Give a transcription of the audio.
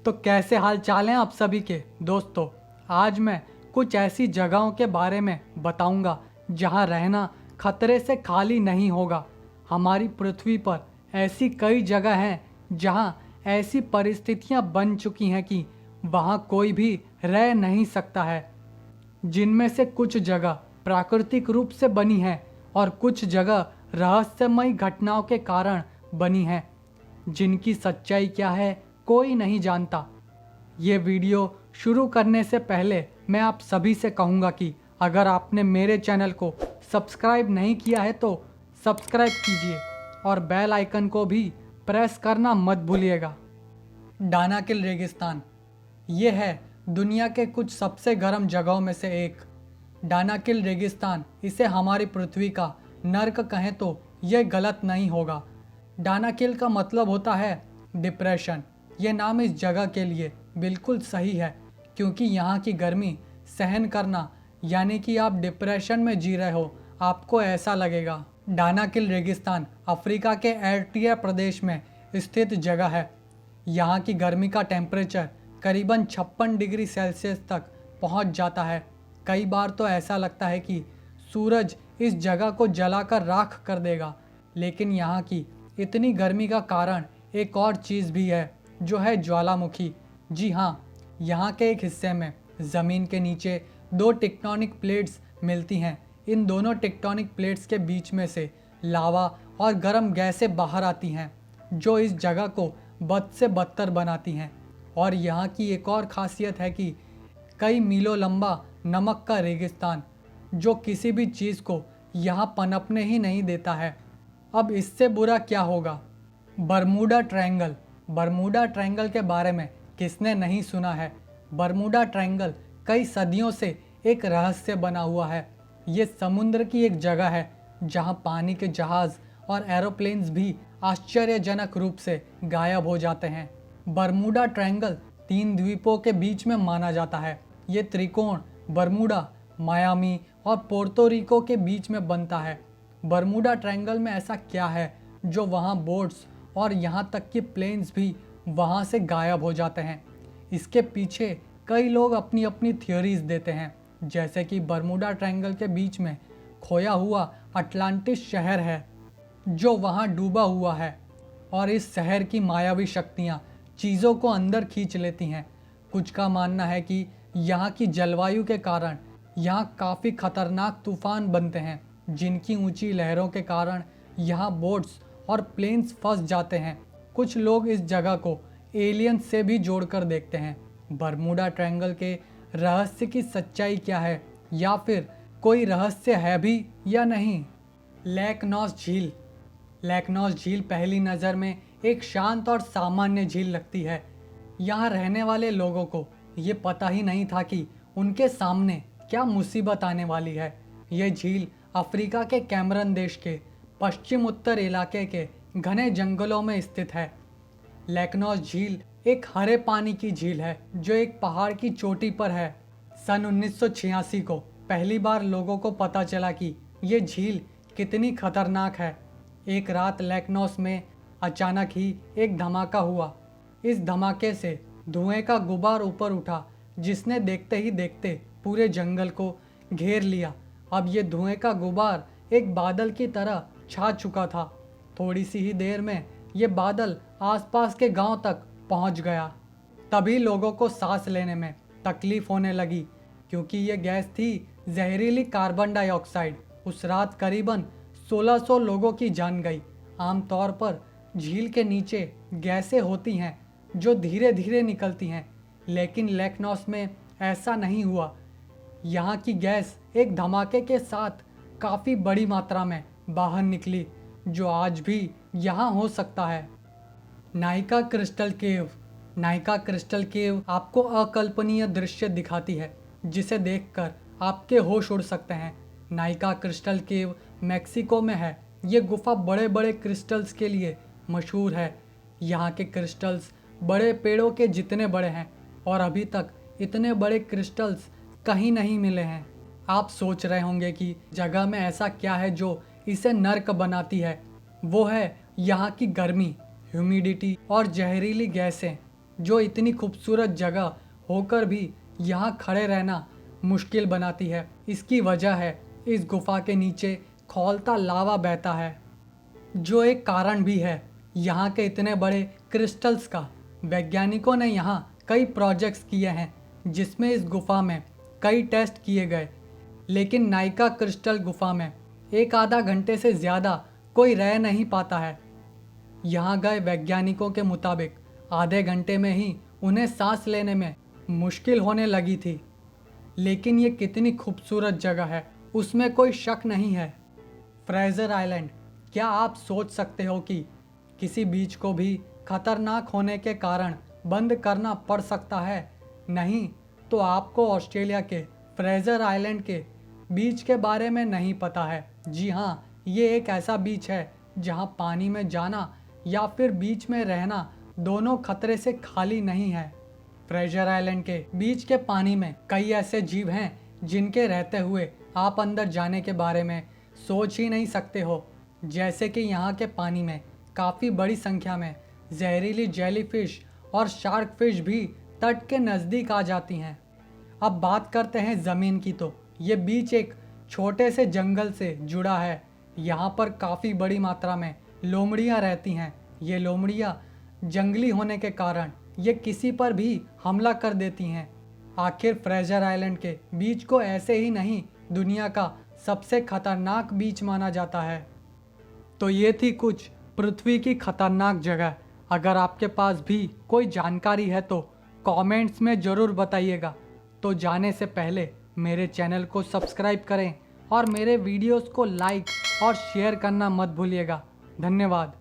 तो कैसे हाल चाल हैं आप सभी के दोस्तों। आज मैं कुछ ऐसी जगहों के बारे में बताऊंगा जहां रहना खतरे से खाली नहीं होगा। हमारी पृथ्वी पर ऐसी कई जगह हैं जहां ऐसी परिस्थितियां बन चुकी हैं कि वहां कोई भी रह नहीं सकता है। जिनमें से कुछ जगह प्राकृतिक रूप से बनी हैं और कुछ जगह रहस्यमयी घटनाओं के कारण बनी हैं, जिनकी सच्चाई क्या है कोई नहीं जानता। ये वीडियो शुरू करने से पहले मैं आप सभी से कहूँगा कि अगर आपने मेरे चैनल को सब्सक्राइब नहीं किया है तो सब्सक्राइब कीजिए और बेल आइकन को भी प्रेस करना मत भूलिएगा। डानाकिल रेगिस्तान ये है दुनिया के कुछ सबसे गर्म जगहों में से एक। डानाकिल रेगिस्तान, इसे हमारी पृथ्वी का नर्क कहें तो यह गलत नहीं होगा। डानाकिल का मतलब होता है डिप्रेशन। ये नाम इस जगह के लिए बिल्कुल सही है क्योंकि यहाँ की गर्मी सहन करना यानी कि आप डिप्रेशन में जी रहे हो, आपको ऐसा लगेगा। डानाकिल रेगिस्तान अफ्रीका के एरिट्रिया प्रदेश में स्थित जगह है। यहाँ की गर्मी का टेम्परेचर करीबन 56 डिग्री सेल्सियस तक पहुँच जाता है। कई बार तो ऐसा लगता है कि सूरज इस जगह को जलाकर राख कर देगा। लेकिन यहाँ की इतनी गर्मी का कारण एक और चीज़ भी है, जो है ज्वालामुखी। जी हाँ, यहाँ के एक हिस्से में ज़मीन के नीचे दो टेक्टोनिक प्लेट्स मिलती हैं। इन दोनों टेक्टोनिक प्लेट्स के बीच में से लावा और गर्म गैसें बाहर आती हैं, जो इस जगह को बद से बदतर बनाती हैं। और यहाँ की एक और ख़ासियत है कि कई मीलों लंबा नमक का रेगिस्तान, जो किसी भी चीज़ को यहाँ पनपने ही नहीं देता है। अब इससे बुरा क्या होगा? Bermuda triangle. बरमूडा ट्रायंगल के बारे में किसने नहीं सुना है? बरमूडा ट्रायंगल कई सदियों से एक रहस्य बना हुआ है। ये समुद्र की एक जगह है जहाँ पानी के जहाज़ और एरोप्लेन्स भी आश्चर्यजनक रूप से गायब हो जाते हैं। बरमूडा ट्रायंगल 3 द्वीपों के बीच में माना जाता है। ये त्रिकोण बरमूडा, मायामी और पोर्तो रिको के बीच में बनता है। बरमूडा ट्रायंगल में ऐसा क्या है जो वहाँ बोट्स और यहाँ तक कि प्लेन्स भी वहाँ से गायब हो जाते हैं? इसके पीछे कई लोग अपनी अपनी थियोरीज देते हैं, जैसे कि बरमूडा ट्रायंगल के बीच में खोया हुआ अटलांटिस शहर है जो वहाँ डूबा हुआ है और इस शहर की मायावी शक्तियाँ चीज़ों को अंदर खींच लेती हैं। कुछ का मानना है कि यहाँ की जलवायु के कारण यहाँ काफ़ी खतरनाक तूफान बनते हैं, जिनकी ऊंची लहरों के कारण यहाँ बोट्स और प्लेन्स फंस जाते हैं। कुछ लोग इस जगह को एलियन से भी जोड़कर देखते हैं। बरमूडा ट्रायंगल के रहस्य की सच्चाई क्या है, या फिर कोई रहस्य है भी या नहीं? लेक नॉस झील। लेक नॉस झील पहली नज़र में एक शांत और सामान्य झील लगती है। यहाँ रहने वाले लोगों को ये पता ही नहीं था कि उनके सामने क्या मुसीबत आने वाली है। ये झील अफ्रीका के कैमरन देश के पश्चिम उत्तर इलाके के घने जंगलों में स्थित है। लेक नॉस झील एक हरे पानी की झील है जो एक पहाड़ की चोटी पर है। सन 1986 को पहली बार लोगों को पता चला कि ये झील कितनी खतरनाक है। एक रात लेक नॉस में अचानक ही एक धमाका हुआ। इस धमाके से धुएं का गुबार ऊपर उठा, जिसने देखते ही देखते पूरे जंगल को घेर लिया। अब ये धुएं का गुबार एक बादल की तरह छा चुका था। थोड़ी सी ही देर में ये बादल आसपास के गांव तक पहुंच गया। तभी लोगों को सांस लेने में तकलीफ होने लगी, क्योंकि ये गैस थी जहरीली कार्बन डाइऑक्साइड। उस रात करीबन 1600 लोगों की जान गई। आमतौर पर झील के नीचे गैसें होती हैं जो धीरे धीरे निकलती हैं, लेकिन लेक नॉस में ऐसा नहीं हुआ। यहाँ की गैस एक धमाके के साथ काफ़ी बड़ी मात्रा में बाहर निकली, जो आज भी यहाँ हो सकता है। नाइका क्रिस्टल केव। नाइका क्रिस्टल केव आपको अकल्पनीय दृश्य दिखाती है, जिसे देखकर आपके होश उड़ सकते हैं। नाइका क्रिस्टल केव मैक्सिको में है। ये गुफा बड़े बड़े क्रिस्टल्स के लिए मशहूर है। यहाँ के क्रिस्टल्स बड़े पेड़ों के जितने बड़े हैं और अभी तक इतने बड़े क्रिस्टल्स कहीं नहीं मिले हैं। आप सोच रहे होंगे कि जगह में ऐसा क्या है जो इसे नर्क बनाती है। वो है यहाँ की गर्मी, ह्यूमिडिटी और जहरीली गैसें। जो इतनी खूबसूरत जगह होकर भी यहाँ खड़े रहना मुश्किल बनाती है। इसकी वजह है इस गुफा के नीचे खौलता लावा बहता है, जो एक कारण भी है यहाँ के इतने बड़े क्रिस्टल्स का। वैज्ञानिकों ने यहाँ कई प्रोजेक्ट्स किए हैं जिसमें इस गुफा में कई टेस्ट किए गए, लेकिन नाइका क्रिस्टल गुफा में एक आधा घंटे से ज़्यादा कोई रह नहीं पाता है। यहाँ गए वैज्ञानिकों के मुताबिक आधे घंटे में ही उन्हें सांस लेने में मुश्किल होने लगी थी। लेकिन ये कितनी खूबसूरत जगह है उसमें कोई शक नहीं है। फ्रेजर आइलैंड, क्या आप सोच सकते हो कि किसी बीच को भी खतरनाक होने के कारण बंद करना पड़ सकता है? नहीं, तो आपको ऑस्ट्रेलिया के फ्रेजर आइलैंड के बीच के बारे में नहीं पता है। जी हाँ, ये एक ऐसा बीच है जहाँ पानी में जाना या फिर बीच में रहना दोनों खतरे से खाली नहीं है। फ्रेजर आइलैंड के बीच के पानी में कई ऐसे जीव हैं जिनके रहते हुए आप अंदर जाने के बारे में सोच ही नहीं सकते हो। जैसे कि यहाँ के पानी में काफ़ी बड़ी संख्या में जहरीली जेलीफिश और शार्क फिश भी तट के नज़दीक आ जाती हैं। अब बात करते हैं ज़मीन की, तो ये बीच एक छोटे से जंगल से जुड़ा है। यहाँ पर काफ़ी बड़ी मात्रा में लोमड़ियाँ रहती हैं। ये लोमड़ियाँ जंगली होने के कारण ये किसी पर भी हमला कर देती हैं। आखिर फ्रेजर आइलैंड के बीच को ऐसे ही नहीं दुनिया का सबसे खतरनाक बीच माना जाता है। तो ये थी कुछ पृथ्वी की खतरनाक जगह। अगर आपके पास भी कोई जानकारी है तो कमेंट्स में ज़रूर बताइएगा। तो जाने से पहले मेरे चैनल को सब्सक्राइब करें और मेरे वीडियोस को लाइक और शेयर करना मत भूलिएगा। धन्यवाद।